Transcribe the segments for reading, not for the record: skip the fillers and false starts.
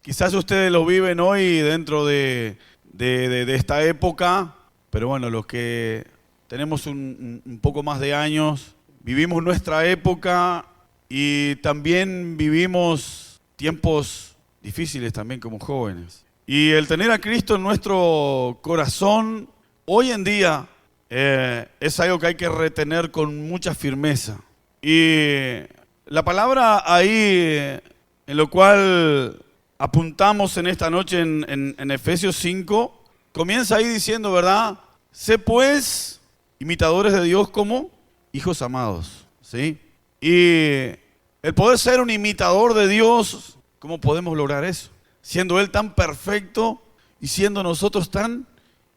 Quizás ustedes lo viven hoy dentro de esta época, pero bueno, los que tenemos un poco más de años, vivimos nuestra época y también vivimos tiempos difíciles también como jóvenes. Y el tener a Cristo en nuestro corazón hoy en día es algo que hay que retener con mucha firmeza. Y la palabra ahí en lo cual apuntamos en esta noche en Efesios 5, comienza ahí diciendo, ¿verdad? Sé pues imitadores de Dios como hijos amados, ¿sí? Y el poder ser un imitador de Dios, ¿cómo podemos lograr eso? Siendo Él tan perfecto y siendo nosotros tan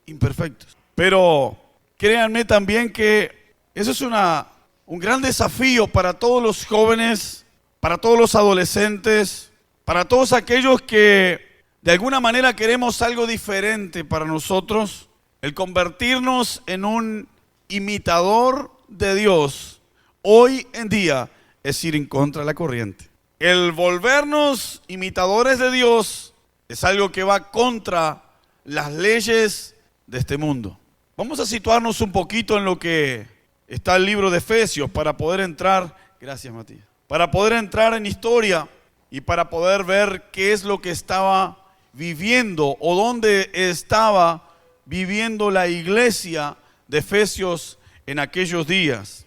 imperfectos. Pero créanme también que eso es un gran desafío para todos los jóvenes, para todos los adolescentes, para todos aquellos que de alguna manera queremos algo diferente para nosotros. El convertirnos en un imitador de Dios hoy en día es ir en contra de la corriente. El volvernos imitadores de Dios es algo que va contra las leyes de este mundo. Vamos a situarnos un poquito en lo que está el libro de Efesios para poder entrar, gracias Matías, para poder entrar en historia y para poder ver qué es lo que estaba viviendo o dónde estaba viviendo la iglesia de Efesios en aquellos días.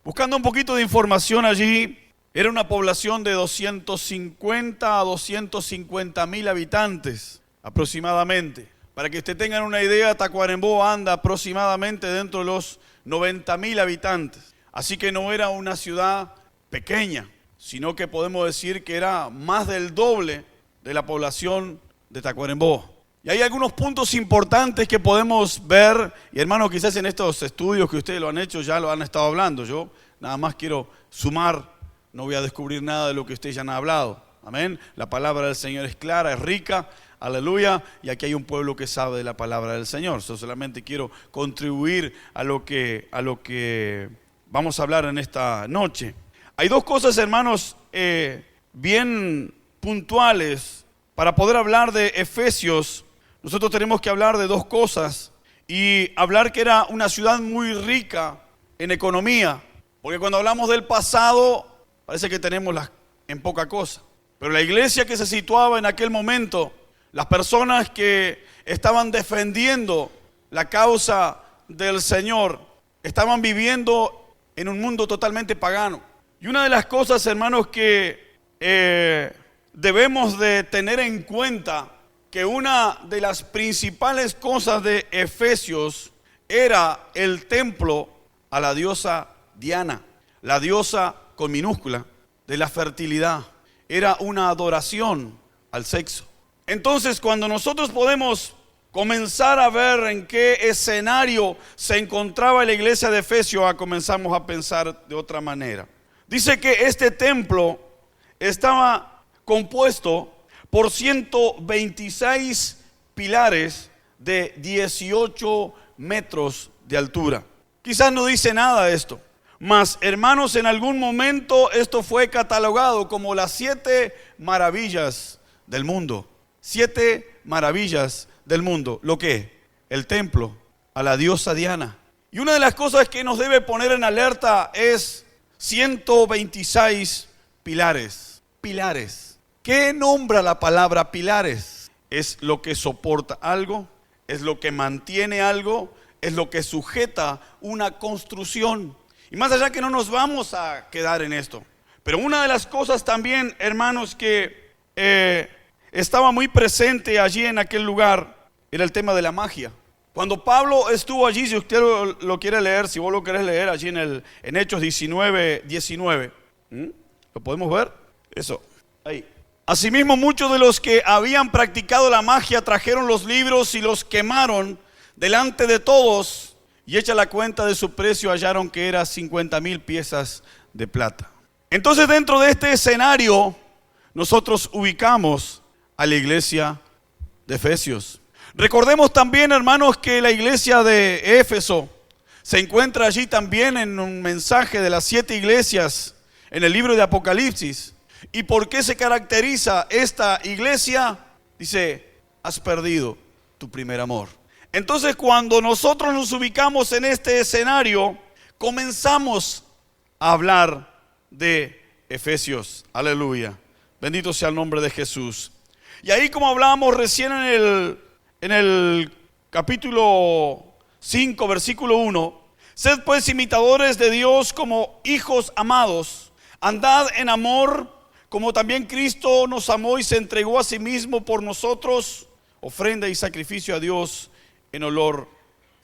Buscando un poquito de información allí, era una población de 250 a 250 mil habitantes aproximadamente. Para que ustedes tengan una idea, Tacuarembó anda aproximadamente dentro de los 90 mil habitantes. Así que no era una ciudad pequeña, sino que podemos decir que era más del doble de la población de Tacuarembó. Y hay algunos puntos importantes que podemos ver, y hermanos, quizás en estos estudios que ustedes lo han hecho ya lo han estado hablando. Yo nada más quiero sumar, no voy a descubrir nada de lo que ustedes ya han hablado. Amén. La palabra del Señor es clara, es rica. Aleluya, y aquí hay un pueblo que sabe de la palabra del Señor. Yo solamente quiero contribuir a lo que vamos a hablar en esta noche. Hay dos cosas, hermanos, bien puntuales. Para poder hablar de Efesios, nosotros tenemos que hablar de dos cosas. Y hablar que era una ciudad muy rica en economía. Porque cuando hablamos del pasado, parece que tenemos en poca cosa. Pero la iglesia que se situaba en aquel momento, las personas que estaban defendiendo la causa del Señor, estaban viviendo en un mundo totalmente pagano. Y una de las cosas, hermanos, que debemos de tener en cuenta, que una de las principales cosas de Efesios era el templo a la diosa Diana, la diosa con minúscula de la fertilidad. Era una adoración al sexo. Entonces, cuando nosotros podemos comenzar a ver en qué escenario se encontraba la iglesia de Efesios, comenzamos a pensar de otra manera. Dice que este templo estaba compuesto por 126 pilares de 18 metros de altura. Quizás no dice nada de esto, mas hermanos, en algún momento esto fue catalogado como las 7 maravillas del mundo. 7 maravillas del mundo. ¿Lo qué? El templo a la diosa Diana. Y una de las cosas que nos debe poner en alerta es 126 pilares. Pilares. ¿Qué nombra la palabra pilares? Es lo que soporta algo, es lo que mantiene algo, es lo que sujeta una construcción. Y más allá que no nos vamos a quedar en esto. Pero una de las cosas también, hermanos, que estaba muy presente allí en aquel lugar, era el tema de la magia. Cuando Pablo estuvo allí, si usted lo quiere leer, si vos lo querés leer allí en Hechos 19, ¿lo podemos ver? Eso, ahí. Asimismo, muchos de los que habían practicado la magia trajeron los libros y los quemaron delante de todos, y hecha la cuenta de su precio hallaron que era 50,000 piezas de plata. Entonces, dentro de este escenario, nosotros ubicamos a la iglesia de Efesios. Recordemos también, hermanos, que la iglesia de Éfeso se encuentra allí también en un mensaje de las 7 iglesias en el libro de Apocalipsis. ¿Y por qué se caracteriza esta iglesia? Dice, has perdido tu primer amor. Entonces, cuando nosotros nos ubicamos en este escenario, comenzamos a hablar de Efesios. Aleluya. Bendito sea el nombre de Jesús. Y ahí, como hablábamos recién en el capítulo 5, versículo 1, sed pues imitadores de Dios como hijos amados, andad en amor, como también Cristo nos amó y se entregó a sí mismo por nosotros, ofrenda y sacrificio a Dios en olor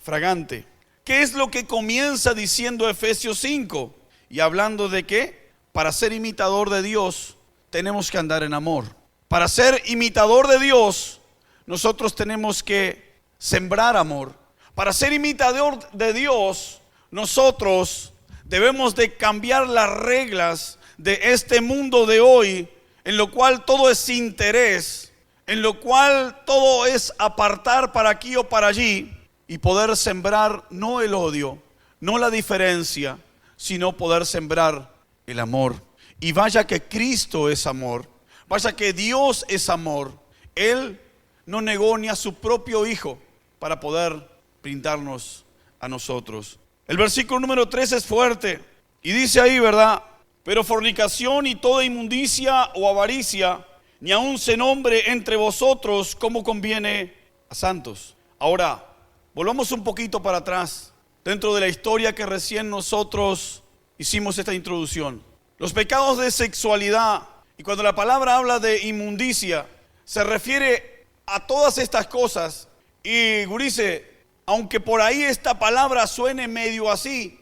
fragante. ¿Qué es lo que comienza diciendo Efesios 5? Y hablando de que para ser imitador de Dios tenemos que andar en amor. Para ser imitador de Dios nosotros tenemos que sembrar amor. Para ser imitador de Dios nosotros debemos de cambiar las reglas de este mundo de hoy, en lo cual todo es interés, en lo cual todo es apartar para aquí o para allí, y poder sembrar no el odio, no la diferencia, sino poder sembrar el amor. Y vaya que Cristo es amor, vaya que Dios es amor. Él no negó ni a su propio Hijo para poder brindarnos a nosotros. El versículo número 3 es fuerte y dice ahí, ¿verdad? Pero fornicación y toda inmundicia o avaricia, ni aun se nombre entre vosotros como conviene a santos. Ahora, volvamos un poquito para atrás, dentro de la historia que recién nosotros hicimos esta introducción. Los pecados de sexualidad, y cuando la palabra habla de inmundicia, se refiere a todas estas cosas. Y Gurice, aunque por ahí esta palabra suene medio así,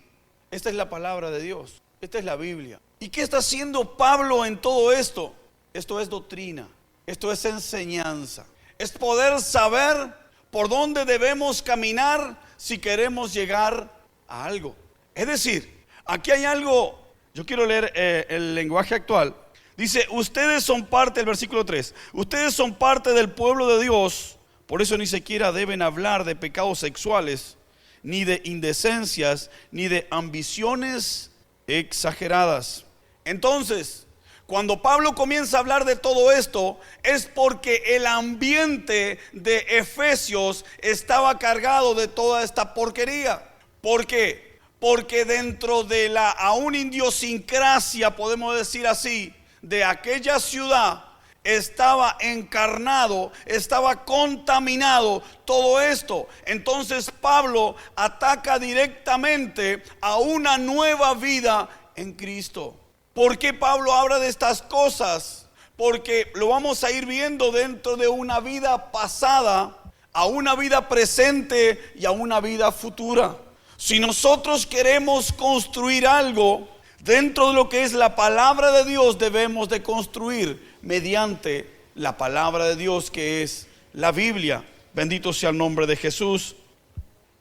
esta es la palabra de Dios, esta es la Biblia. ¿Y qué está haciendo Pablo en todo esto? Esto es doctrina, esto es enseñanza, es poder saber por dónde debemos caminar si queremos llegar a algo. Es decir, aquí hay algo, yo quiero leer el lenguaje actual. Dice, ustedes son parte, el versículo 3, ustedes son parte del pueblo de Dios, por eso ni siquiera deben hablar de pecados sexuales, ni de indecencias, ni de ambiciones exageradas. Entonces, cuando Pablo comienza a hablar de todo esto, es porque el ambiente de Efesios estaba cargado de toda esta porquería. ¿Por qué? Porque dentro de la aún idiosincrasia, podemos decir así, de aquella ciudad, estaba encarnado, estaba contaminado todo esto. Entonces Pablo ataca directamente a una nueva vida en Cristo. ¿Por qué Pablo habla de estas cosas? Porque lo vamos a ir viendo dentro de una vida pasada, a una vida presente y a una vida futura. Si nosotros queremos construir algo dentro de lo que es la palabra de Dios, debemos de construir mediante la palabra de Dios, que es la Biblia. Bendito sea el nombre de Jesús.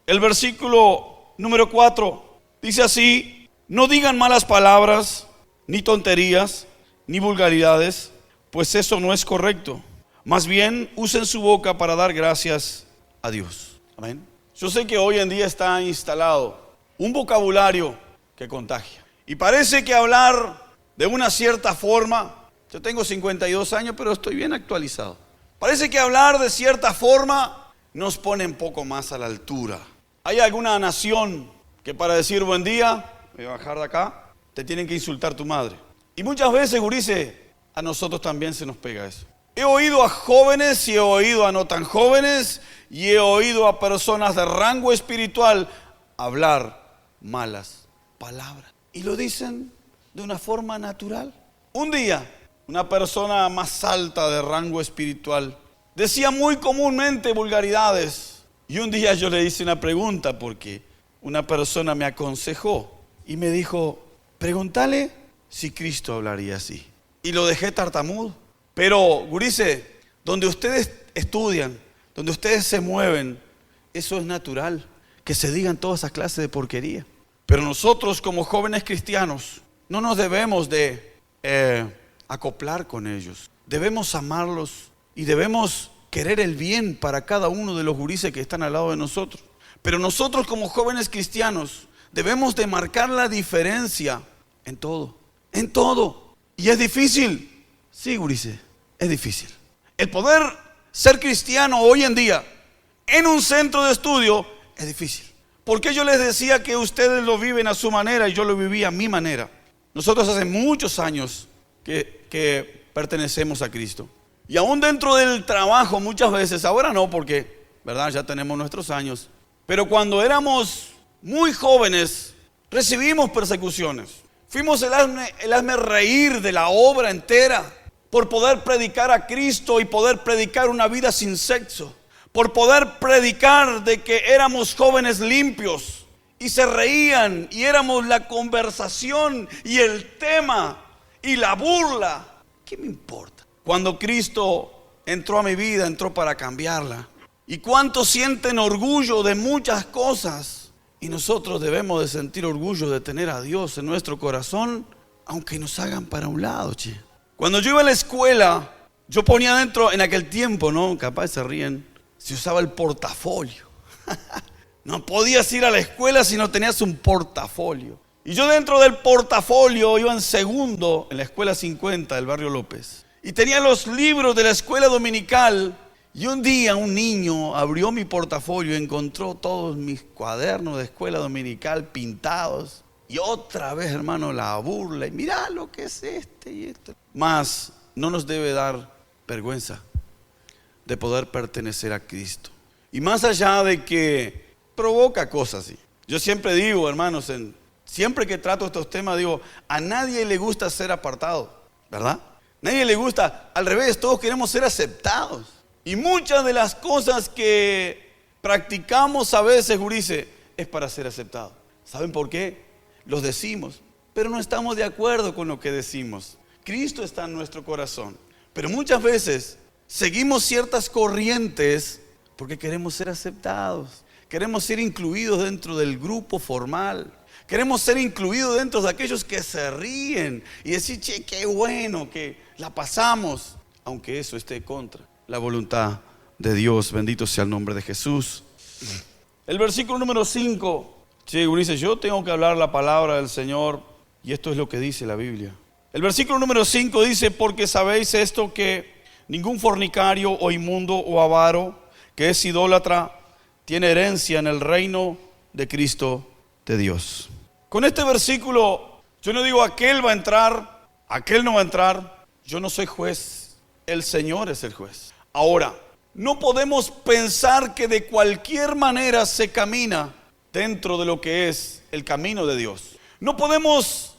El versículo número 4 dice así: no digan malas palabras, ni tonterías, ni vulgaridades, pues eso no es correcto. Más bien, usen su boca para dar gracias a Dios. Amén. Yo sé que hoy en día está instalado un vocabulario que contagia. Y parece que hablar de una cierta forma, yo tengo 52 años, pero estoy bien actualizado. Parece que hablar de cierta forma nos pone un poco más a la altura. Hay alguna nación que para decir buen día, voy a bajar de acá, te tienen que insultar tu madre. Y muchas veces, gurice, a nosotros también se nos pega eso. He oído a jóvenes y he oído a no tan jóvenes y he oído a personas de rango espiritual hablar malas palabras. Y lo dicen de una forma natural. Un día, una persona más alta de rango espiritual decía muy comúnmente vulgaridades. Y un día yo le hice una pregunta porque una persona me aconsejó y me dijo: pregúntale si Cristo hablaría así. Y lo dejé tartamudo. Pero, gurice, donde ustedes estudian, donde ustedes se mueven, eso es natural, que se digan todas esas clases de porquería. Pero nosotros como jóvenes cristianos no nos debemos de acoplar con ellos. Debemos amarlos y debemos querer el bien para cada uno de los gurises que están al lado de nosotros. Pero nosotros como jóvenes cristianos debemos de marcar la diferencia en todo, en todo. Y es difícil, Sí, gurises, es difícil. El poder ser cristiano hoy en día en un centro de estudio es difícil. Porque yo les decía que ustedes lo viven a su manera y yo lo viví a mi manera. Nosotros hace muchos años que pertenecemos a Cristo. Y aún dentro del trabajo muchas veces, ahora no porque, ¿verdad? Ya tenemos nuestros años. Pero cuando éramos muy jóvenes, recibimos persecuciones. Fuimos el hazme reír de la obra entera por poder predicar a Cristo y poder predicar una vida sin sexo. Por poder predicar de que éramos jóvenes limpios y se reían y éramos la conversación y el tema y la burla. ¿Qué me importa? Cuando Cristo entró a mi vida, entró para cambiarla. ¿Y cuántos sienten orgullo de muchas cosas? Y nosotros debemos de sentir orgullo de tener a Dios en nuestro corazón, aunque nos hagan para un lado, che. Cuando yo iba a la escuela, yo ponía dentro, en aquel tiempo, ¿no? Capaz se ríen, se usaba el portafolio. No podías ir a la escuela si no tenías un portafolio. Y yo dentro del portafolio iba en segundo en la escuela 50 del barrio López. Y tenía los libros de la escuela dominical. Y un día un niño abrió mi portafolio y encontró todos mis cuadernos de escuela dominical pintados. Y otra vez, hermano, la burla. Y mirá lo que es este y esto. Mas no nos debe dar vergüenza de poder pertenecer a Cristo. Y más allá de que provoca cosas así. Yo siempre digo, hermanos, siempre que trato estos temas, digo, a nadie le gusta ser apartado, ¿verdad? Nadie le gusta, al revés, todos queremos ser aceptados. Y muchas de las cosas que practicamos a veces, gurises, es para ser aceptados. ¿Saben por qué? Los decimos, pero no estamos de acuerdo con lo que decimos. Cristo está en nuestro corazón. Pero muchas veces seguimos ciertas corrientes porque queremos ser aceptados. Queremos ser incluidos dentro del grupo formal. Queremos ser incluidos dentro de aquellos que se ríen y decir, che, qué bueno que la pasamos, aunque eso esté contra la voluntad de Dios. Bendito sea el nombre de Jesús. El versículo número 5. Che, dice, yo tengo que hablar la palabra del Señor y esto es lo que dice la Biblia. El versículo número 5 dice, porque sabéis esto, que ningún fornicario o inmundo o avaro que es idólatra tiene herencia en el reino de Cristo de Dios. Con este versículo yo no digo aquel va a entrar, aquel no va a entrar. Yo no soy juez, el Señor es el juez. Ahora, no podemos pensar que de cualquier manera se camina dentro de lo que es el camino de Dios. No podemos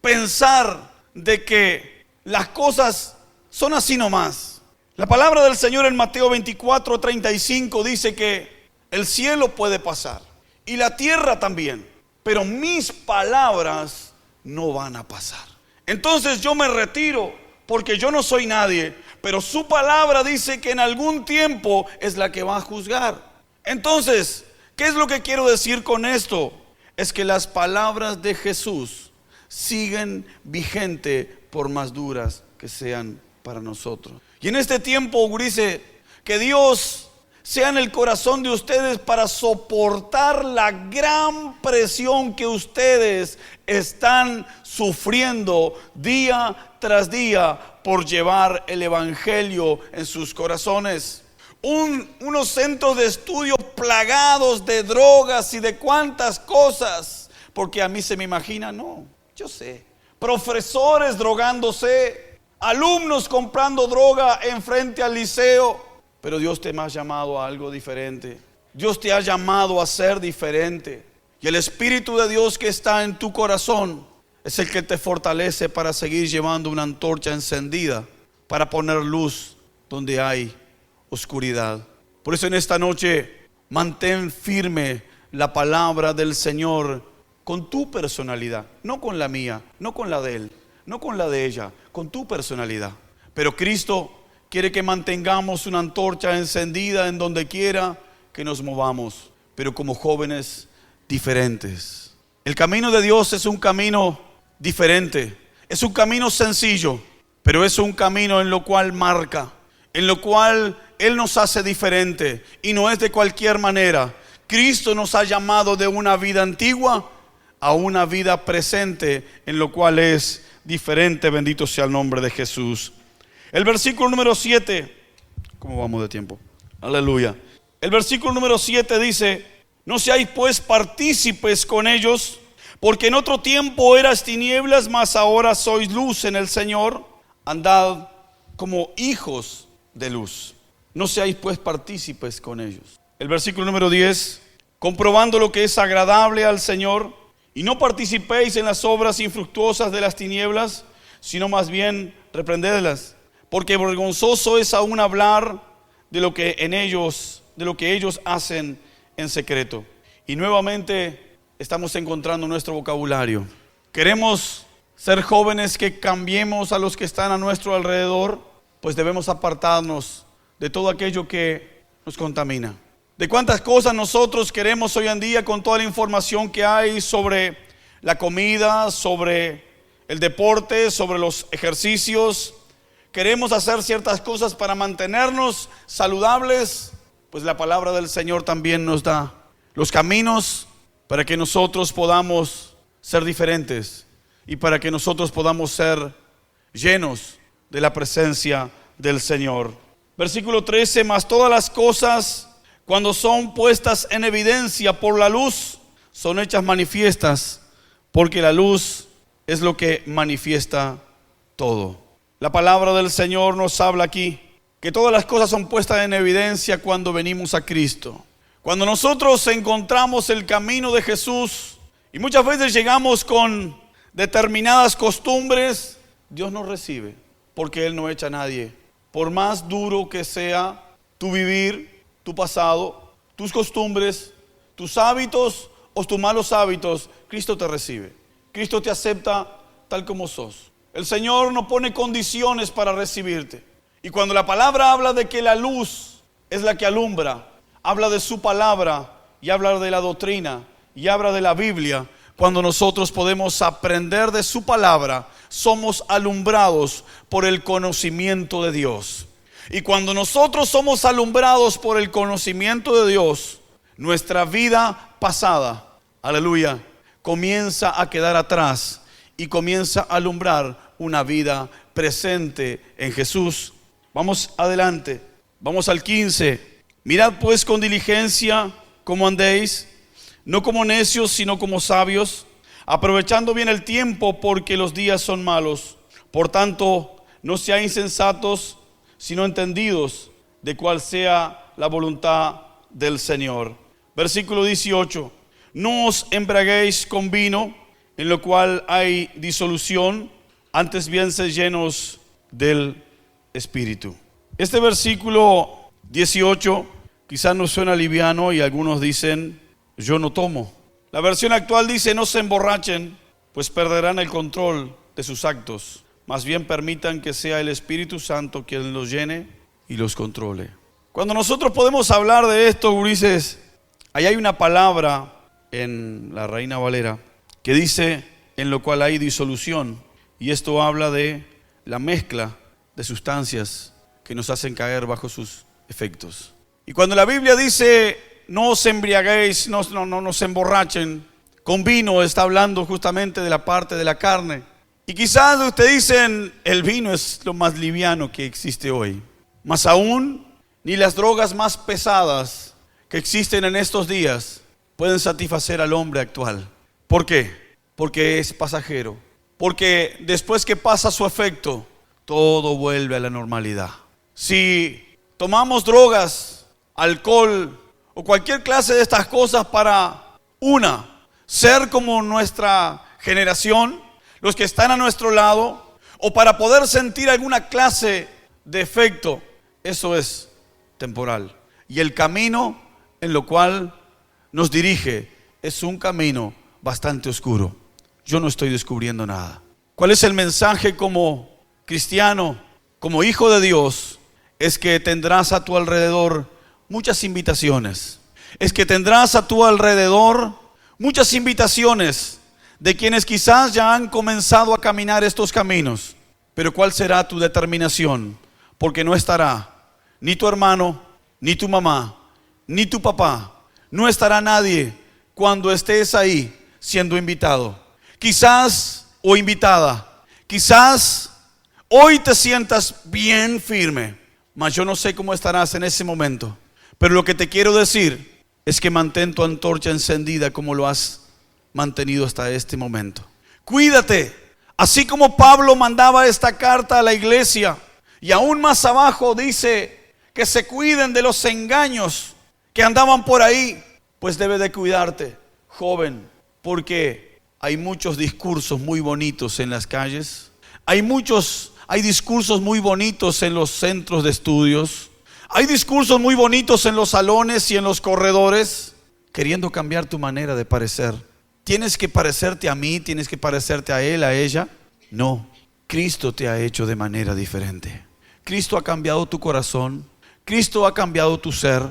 pensar de que las cosas son así nomás. La palabra del Señor en Mateo 24:35 dice que el cielo puede pasar y la tierra también, pero mis palabras no van a pasar. Entonces yo me retiro porque yo no soy nadie, pero su palabra dice que en algún tiempo es la que va a juzgar. Entonces, ¿qué es lo que quiero decir con esto? Es que las palabras de Jesús siguen vigentes por más duras que sean para nosotros. Y en este tiempo, gurises, que Dios sea en el corazón de ustedes para soportar la gran presión que ustedes están sufriendo día tras día por llevar el evangelio en sus corazones. Unos centros de estudio plagados de drogas y de cuantas cosas, porque a mí se me imagina, no, yo sé, profesores drogándose, alumnos comprando droga enfrente al liceo. Pero Dios te ha llamado a algo diferente. Dios te ha llamado a ser diferente. Y el Espíritu de Dios que está en tu corazón es el que te fortalece para seguir llevando una antorcha encendida, para poner luz donde hay oscuridad. Por eso en esta noche mantén firme la palabra del Señor con tu personalidad, no con la mía, no con la de él, no con la de ella, con tu personalidad. Pero Cristo quiere que mantengamos una antorcha encendida en donde quiera que nos movamos, pero como jóvenes diferentes. El camino de Dios es un camino diferente, es un camino sencillo, pero es un camino en lo cual marca, en lo cual Él nos hace diferente y no es de cualquier manera. Cristo nos ha llamado de una vida antigua a una vida presente, en lo cual es diferente. Bendito sea el nombre de Jesús. El versículo número 7, ¿cómo vamos de tiempo? Aleluya. El versículo número 7 dice: no seáis pues partícipes con ellos, porque en otro tiempo eras tinieblas, mas ahora sois luz en el Señor. Andad como hijos de luz. No seáis pues partícipes con ellos. El versículo número 10: comprobando lo que es agradable al Señor, y no participéis en las obras infructuosas de las tinieblas, sino más bien reprendedlas, porque vergonzoso es aún hablar de lo que ellos hacen en secreto. Y nuevamente estamos encontrando nuestro vocabulario. Queremos ser jóvenes que cambiemos a los que están a nuestro alrededor, pues debemos apartarnos de todo aquello que nos contamina. De cuántas cosas nosotros queremos hoy en día, con toda la información que hay sobre la comida, sobre el deporte, sobre los ejercicios, queremos hacer ciertas cosas para mantenernos saludables, pues la palabra del Señor también nos da los caminos para que nosotros podamos ser diferentes y para que nosotros podamos ser llenos de la presencia del Señor. Versículo 13: mas todas las cosas, cuando son puestas en evidencia por la luz, son hechas manifiestas, porque la luz es lo que manifiesta todo. La palabra del Señor nos habla aquí que todas las cosas son puestas en evidencia cuando venimos a Cristo. Cuando nosotros encontramos el camino de Jesús, y muchas veces llegamos con determinadas costumbres, Dios nos recibe, porque Él no echa a nadie. Por más duro que sea tu vivir, tu pasado, tus costumbres, tus hábitos o tus malos hábitos, Cristo te recibe. Cristo te acepta tal como sos. El Señor no pone condiciones para recibirte. Y cuando la palabra habla de que la luz es la que alumbra, habla de su palabra y habla de la doctrina y habla de la Biblia. Cuando nosotros podemos aprender de su palabra, somos alumbrados por el conocimiento de Dios. Y cuando nosotros somos alumbrados por el conocimiento de Dios, nuestra vida pasada, aleluya, comienza a quedar atrás y comienza a alumbrar una vida presente en Jesús. Vamos adelante, vamos al 15. Mirad pues con diligencia cómo andéis, no como necios, sino como sabios, aprovechando bien el tiempo, porque los días son malos. Por tanto, no seáis insensatos, sino entendidos de cuál sea la voluntad del Señor. Versículo 18: no os embriaguéis con vino, en lo cual hay disolución, antes bien sed llenos del Espíritu. Este versículo 18 quizás nos suena liviano y algunos dicen: yo no tomo. La versión actual dice: no se emborrachen, pues perderán el control de sus actos. Más bien permitan que sea el Espíritu Santo quien los llene y los controle. Cuando nosotros podemos hablar de esto, gurises, ahí hay una palabra en la Reina Valera que dice: en lo cual hay disolución. Y esto habla de la mezcla de sustancias que nos hacen caer bajo sus efectos. Y cuando la Biblia dice: no os embriaguéis, no se emborrachen con vino, está hablando justamente de la parte de la carne. Y quizás ustedes dicen: el vino es lo más liviano que existe hoy. Más aún, ni las drogas más pesadas que existen en estos días pueden satisfacer al hombre actual. ¿Por qué? Porque es pasajero. Porque después que pasa su efecto, todo vuelve a la normalidad. Si tomamos drogas, alcohol o cualquier clase de estas cosas para ser como nuestra generación, los que están a nuestro lado, o para poder sentir alguna clase de efecto, eso es temporal. Y el camino en lo cual nos dirige es un camino bastante oscuro. Yo no estoy descubriendo nada. ¿Cuál es el mensaje como cristiano, como hijo de Dios? Es que tendrás a tu alrededor muchas invitaciones. Es que tendrás a tu alrededor muchas invitaciones de quienes quizás ya han comenzado a caminar estos caminos. Pero ¿cuál será tu determinación? Porque no estará ni tu hermano, ni tu mamá, ni tu papá. No estará nadie cuando estés ahí siendo invitado. Quizás o invitada. Quizás hoy te sientas bien firme, mas yo no sé cómo estarás en ese momento. Pero lo que te quiero decir es que mantén tu antorcha encendida como lo has mantenido hasta este momento. Cuídate, así como Pablo mandaba esta carta a la iglesia, y aún más abajo dice que se cuiden de los engaños que andaban por ahí. Pues debe de cuidarte, joven, porque hay muchos discursos muy bonitos en las calles. Hay discursos muy bonitos en los centros de estudios. Hay discursos muy bonitos en los salones y en los corredores, queriendo cambiar tu manera de parecer. ¿Tienes que parecerte a mí? ¿Tienes que parecerte a él, a ella? No, Cristo te ha hecho de manera diferente. Cristo ha cambiado tu corazón. Cristo ha cambiado tu ser.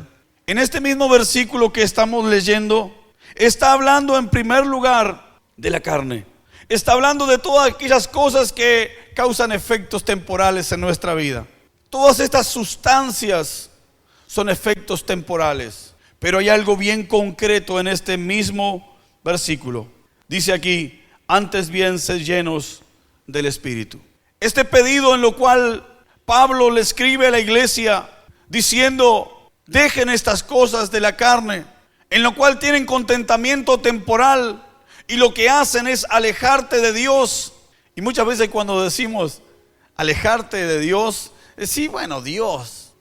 En este mismo versículo que estamos leyendo, está hablando en primer lugar de la carne. Está hablando de todas aquellas cosas que causan efectos temporales en nuestra vida. Todas estas sustancias son efectos temporales. Pero hay algo bien concreto en este mismo versículo. Dice aquí, antes bien sed llenos del Espíritu. Este pedido en lo cual Pablo le escribe a la iglesia diciendo, dejen estas cosas de la carne, en lo cual tienen contentamiento temporal y lo que hacen es alejarte de Dios. Y muchas veces cuando decimos alejarte de Dios, sí, bueno, Dios,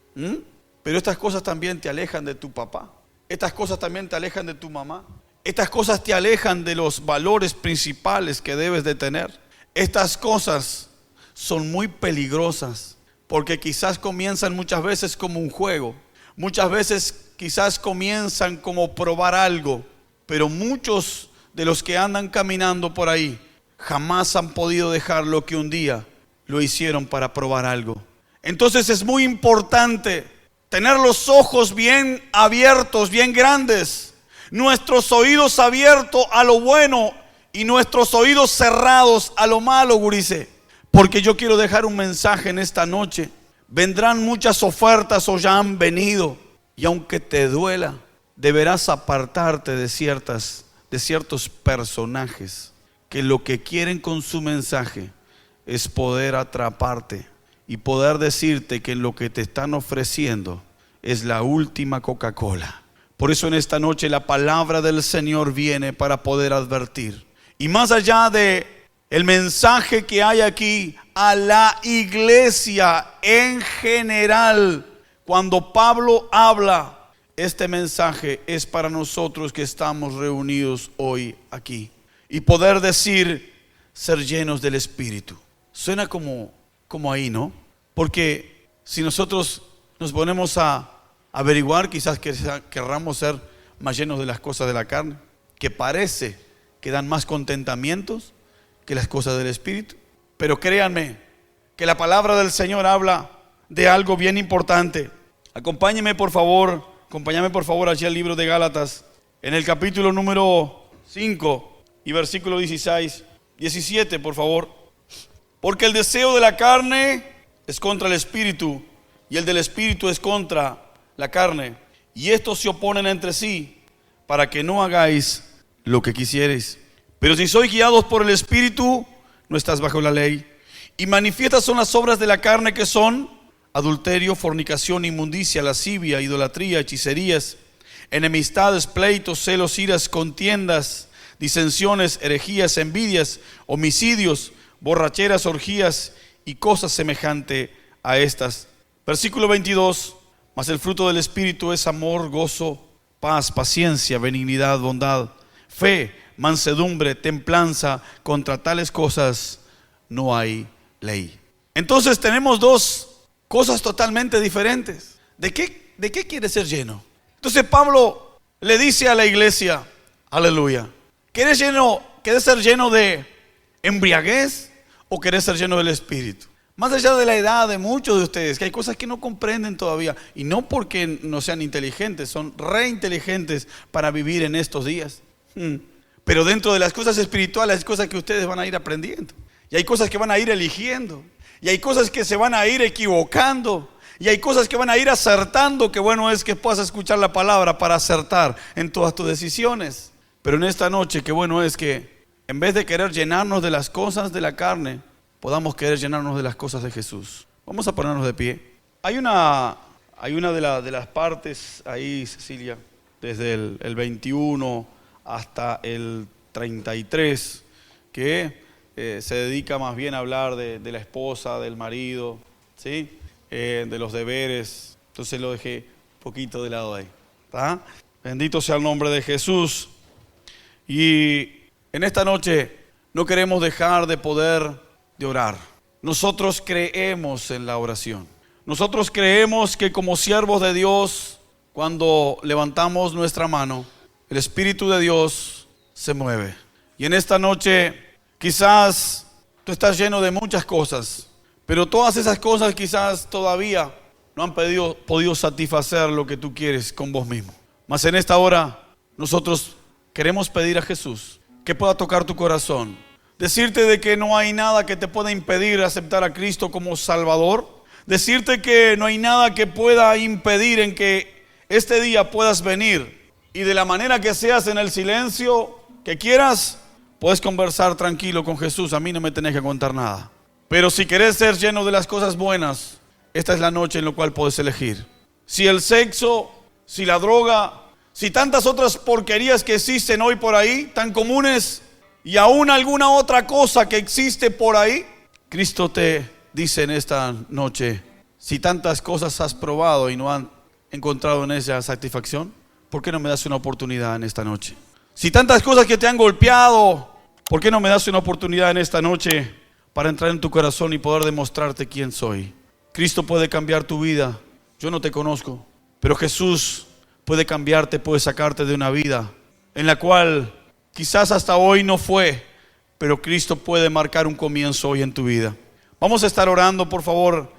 pero estas cosas también te alejan de tu papá. Estas cosas también te alejan de tu mamá. Estas cosas te alejan de los valores principales que debes de tener. Estas cosas son muy peligrosas porque quizás comienzan muchas veces como un juego. Muchas veces quizás comienzan como probar algo, pero muchos de los que andan caminando por ahí jamás han podido dejar lo que un día lo hicieron para probar algo. Entonces es muy importante tener los ojos bien abiertos, bien grandes, nuestros oídos abiertos a lo bueno y nuestros oídos cerrados a lo malo, gurice. Porque yo quiero dejar un mensaje en esta noche. Vendrán muchas ofertas o ya han venido, y aunque te duela, deberás apartarte de ciertos personajes que lo que quieren con su mensaje es poder atraparte y poder decirte que lo que te están ofreciendo es la última Coca-Cola. Por eso en esta noche la palabra del Señor viene para poder advertir. Y más allá de el mensaje que hay aquí a la iglesia en general, cuando Pablo habla, este mensaje es para nosotros que estamos reunidos hoy aquí. Y poder decir, ser llenos del Espíritu. Suena como ahí, ¿no? Porque si nosotros nos ponemos a averiguar, quizás querramos ser más llenos de las cosas de la carne, que parece que dan más contentamientos que las cosas del Espíritu. Pero créanme que la palabra del Señor habla de algo bien importante. Acompáñame por favor allí al libro de Gálatas, en el capítulo número 5 y versículo 17, por favor. Porque el deseo de la carne es contra el Espíritu, y el del Espíritu es contra la carne, y estos se oponen entre sí, para que no hagáis lo que quisierais. Pero si sois guiados por el Espíritu, no estás bajo la ley. Y manifiestas son las obras de la carne, que son adulterio, fornicación, inmundicia, lascivia, idolatría, hechicerías, enemistades, pleitos, celos, iras, contiendas, disensiones, herejías, envidias, homicidios, borracheras, orgías y cosas semejantes a estas. Versículo 22. Mas el fruto del Espíritu es amor, gozo, paz, paciencia, benignidad, bondad, fe, mansedumbre, templanza. Contra tales cosas no hay ley. Entonces tenemos dos cosas totalmente diferentes. ¿De qué quiere ser lleno? Entonces Pablo le dice a la iglesia, aleluya, ¿quieres ser lleno de embriaguez o querés ser lleno del Espíritu? Más allá de la edad de muchos de ustedes, que hay cosas que no comprenden todavía, y no porque no sean inteligentes, son re inteligentes para vivir en estos días. Pero dentro de las cosas espirituales hay cosas que ustedes van a ir aprendiendo, y hay cosas que van a ir eligiendo, y hay cosas que se van a ir equivocando, y hay cosas que van a ir acertando. Que bueno es que puedas escuchar la palabra para acertar en todas tus decisiones. Pero en esta noche, qué bueno es que en vez de querer llenarnos de las cosas de la carne, podamos querer llenarnos de las cosas de Jesús. Vamos a ponernos de pie. Hay una de las partes ahí, Cecilia, desde el 21 hasta el 33, que se dedica más bien a hablar de la esposa, del marido, ¿sí? De los deberes. Entonces lo dejé un poquito de lado ahí. ¿Está? Bendito sea el nombre de Jesús. Y en esta noche no queremos dejar de poder de orar. Nosotros creemos en la oración. Nosotros creemos que como siervos de Dios, cuando levantamos nuestra mano, el Espíritu de Dios se mueve. Y en esta noche quizás tú estás lleno de muchas cosas, pero todas esas cosas quizás todavía no han podido satisfacer lo que tú quieres con vos mismo. Mas en esta hora nosotros queremos pedir a Jesús que pueda tocar tu corazón. Decirte de que no hay nada que te pueda impedir aceptar a Cristo como Salvador. Decirte que no hay nada que pueda impedir en que este día puedas venir. Y de la manera que seas, en el silencio que quieras, puedes conversar tranquilo con Jesús. A mí no me tenés que contar nada. Pero si querés ser lleno de las cosas buenas, esta es la noche en la cual puedes elegir. Si el sexo, si la droga, si tantas otras porquerías que existen hoy por ahí, tan comunes, y aún alguna otra cosa que existe por ahí, Cristo te dice en esta noche: si tantas cosas has probado y no han encontrado en ella satisfacción, ¿por qué no me das una oportunidad en esta noche? Si tantas cosas que te han golpeado, ¿por qué no me das una oportunidad en esta noche para entrar en tu corazón y poder demostrarte quién soy? Cristo puede cambiar tu vida. Yo no te conozco, pero Jesús puede cambiarte, puede sacarte de una vida en la cual quizás hasta hoy no fue, pero Cristo puede marcar un comienzo hoy en tu vida. Vamos a estar orando, por favor.